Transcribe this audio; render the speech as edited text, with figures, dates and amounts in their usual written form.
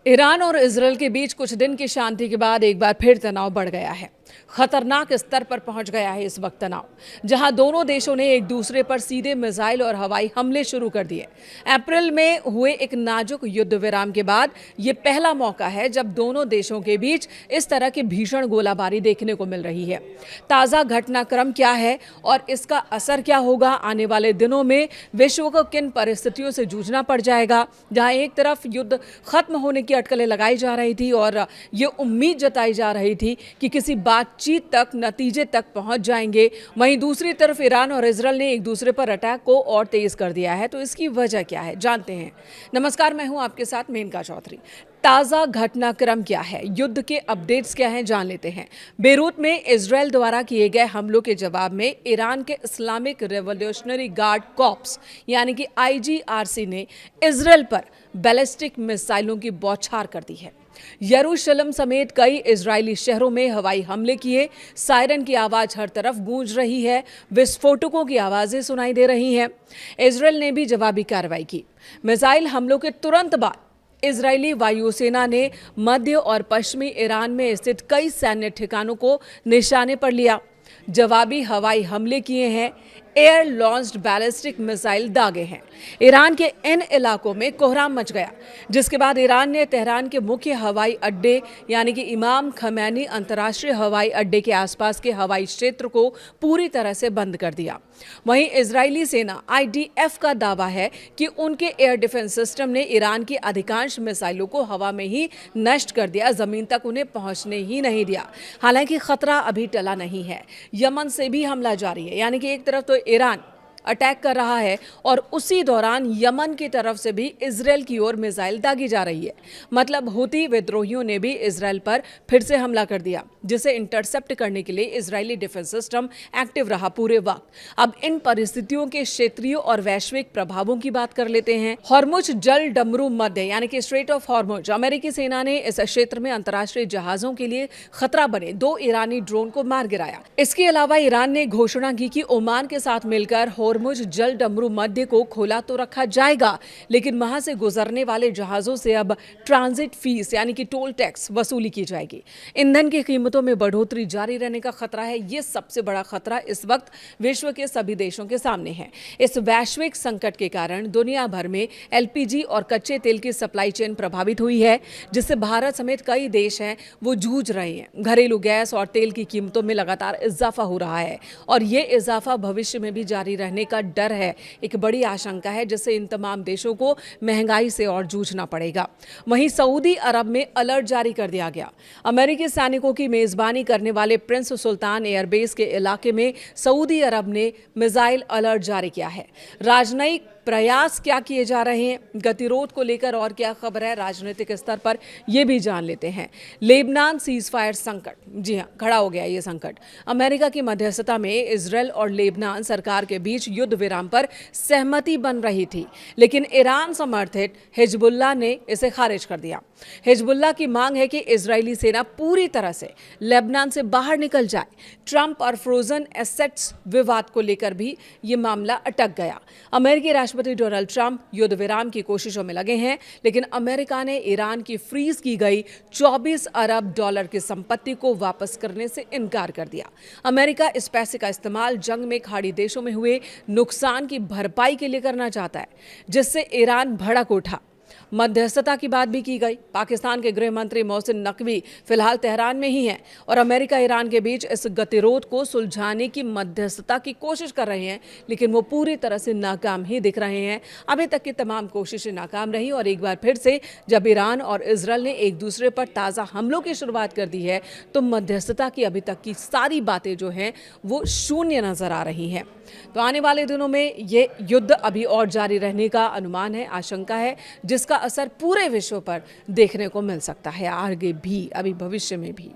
Iran और Israel के बीच कुछ दिन की शांति के बाद एक बार फिर तनाव बढ़ गया है। खतरनाक स्तर पर पहुंच गया है इस वक्त तनाव, जहां दोनों देशों ने एक दूसरे पर सीधे मिसाइल और हवाई हमले शुरू कर दिए। अप्रैल में हुए एक नाजुक युद्ध विराम के बाद यह पहला मौका है जब दोनों देशों के बीच इस तरह की भीषण गोलाबारी देखने को मिल रही है। ताज़ा घटनाक्रम क्या है और इसका असर क्या होगा? आने वाले दिनों में विश्व को किन परिस्थितियों से जूझना पड़ जाएगा, जहां एक तरफ युद्ध खत्म होने की अटकलें लगाई जा रही थी और ये उम्मीद जताई जा रही थी कि किसी बातचीत तक, नतीजे तक पहुंच जाएंगे, वहीं दूसरी तरफ ईरान और इजरायल ने एक दूसरे पर अटैक को और तेज कर दिया है। तो इसकी वजह क्या है, जानते हैं। नमस्कार, मैं हूं आपके साथ मेनका चौधरी। ताज़ा घटनाक्रम क्या है, युद्ध के अपडेट्स क्या हैं, जान लेते हैं। बेरूत में इजरायल द्वारा किए गए हमलों के जवाब में ईरान के इस्लामिक रेवोल्यूशनरी गार्ड कॉर्प्स यानी कि IGRC ने इजरायल पर बैलिस्टिक मिसाइलों की बौछार कर दी है। यरूशलेम समेत कई इजरायली शहरों में हवाई हमले किए। सायरन की आवाज हर तरफ गूंज रही है, विस्फोटकों की आवाजें सुनाई दे रही हैं। इजरायल ने भी जवाबी कार्रवाई की। मिसाइल हमलों के तुरंत बाद इजरायली वायुसेना ने मध्य और पश्चिमी ईरान में स्थित कई सैन्य ठिकानों को निशाने पर लिया। जवाबी हवाई हमले किए हैं, एयर लॉन्च्ड बैलिस्टिक मिसाइल दागे हैं। ईरान के इन इलाकों में कोहराम मच गया, जिसके बाद ईरान ने तेहरान के मुख्य हवाई अड्डे यानी कि इमाम खमैनी अंतर्राष्ट्रीय हवाई अड्डे के आसपास के हवाई क्षेत्र को पूरी तरह से बंद कर दिया। वहीं इजरायली सेना IDF का दावा है कि उनके एयर डिफेंस सिस्टम ने ईरान की अधिकांश मिसाइलों को हवा में ही नष्ट कर दिया, जमीन तक उन्हें पहुंचने ही नहीं दिया। हालांकि खतरा अभी टला नहीं है। यमन से भी हमला जारी है, यानी कि एक तरफ तो ईरान अटैक कर रहा है और उसी दौरान यमन की तरफ से भी इजरायल की ओर मिसाइल दागी जा रही है। मतलब हुती विद्रोहियों ने भी इजरायल पर फिर से हमला कर दिया, जिसे इंटरसेप्ट करने के लिए इजरायली डिफेंस सिस्टम एक्टिव रहा पूरे वक्त। अब इन परिस्थितियों के क्षेत्रीय और वैश्विक प्रभावों की बात कर लेते हैं। हॉर्मुज जल डमरू मध्य यानी कि स्ट्रेट ऑफ हॉर्मुज, अमेरिकी सेना ने इस क्षेत्र में अंतर्राष्ट्रीय जहाजों के लिए खतरा बने 2 ईरानी ड्रोन को मार गिराया। इसके अलावा ईरान ने घोषणा की कि ओमान के साथ मिलकर हॉर्मुज जल डमरू मध्य को खोला तो रखा जाएगा, लेकिन वहां से गुजरने वाले जहाजों से अब ट्रांजिट फीस यानी कि टोल टैक्स वसूली की जाएगी। ईंधन की कीमतों में बढ़ोतरी जारी रहने का खतरा है। यह सबसे बड़ा खतरा इस वक्त विश्व के सभी देशों के सामने है। इस वैश्विक संकट के कारण दुनिया भर में LPG और कच्चे तेल की सप्लाई चेन प्रभावित हुई है, जिससे भारत समेत कई देश हैं वो जूझ रहे हैं। घरेलू गैस और तेल की कीमतों में लगातार इजाफा हो रहा है और ये इजाफा भविष्य में भी जारी रहने का डर है। एक बड़ी आशंका है, जिससे इन तमाम देशों को महंगाई से और जूझना पड़ेगा। वहीं सऊदी अरब में अलर्ट जारी कर दिया गया। अमेरिकी सैनिकों की मेजबानी करने वाले प्रिंस सुल्तान एयरबेस के इलाके में सऊदी अरब ने मिसाइल अलर्ट जारी किया है। राजनयिक प्रयास क्या किए जा रहे हैं, गतिरोध को लेकर और क्या खबर है राजनीतिक स्तर पर, यह भी जान लेते हैं। लेबनान सीजफायर संकट, जी हां, खड़ा हो गया ये संकट। अमेरिका की मध्यस्थता में इजरायल और लेबनान सरकार के बीच युद्ध विराम पर सहमति बन रही थी, लेकिन ईरान समर्थित हिजबुल्लाह ने इसे खारिज कर दिया। हिजबुल्लाह की मांग है कि इजरायली सेना पूरी तरह से लेबनान से बाहर निकल जाए। ट्रंप और फ्रोजन एसेट्स विवाद को लेकर भी ये मामला अटक गया। अमेरिकी राष्ट्रपति डोनाल्ड ट्रंप युद्ध विराम की कोशिशों में लगे हैं, लेकिन अमेरिका ने ईरान की फ्रीज की गई 24 अरब डॉलर की संपत्ति को वापस करने से इनकार कर दिया। अमेरिका इस पैसे का इस्तेमाल जंग में खाड़ी देशों में हुए नुकसान की भरपाई के लिए करना चाहता है, जिससे ईरान भड़क उठा। मध्यस्थता की बात भी की गई। पाकिस्तान के गृह मंत्री मोहसिन नकवी फिलहाल तेहरान में ही हैं और अमेरिका ईरान के बीच इस गतिरोध को सुलझाने की मध्यस्थता की कोशिश कर रहे हैं, लेकिन वो पूरी तरह से नाकाम ही दिख रहे हैं। अभी तक की तमाम कोशिशें नाकाम रही और एक बार फिर से जब ईरान और इजरायल ने एक दूसरे पर ताज़ा हमलों की शुरुआत कर दी है, तो मध्यस्थता की अभी तक की सारी बातें जो हैं वो शून्य नजर आ रही हैं। तो आने वाले दिनों में ये युद्ध अभी और जारी रहने का अनुमान है, आशंका है, जिसका असर पूरे विश्व पर देखने को मिल सकता है आगे भी, अभी भविष्य में भी।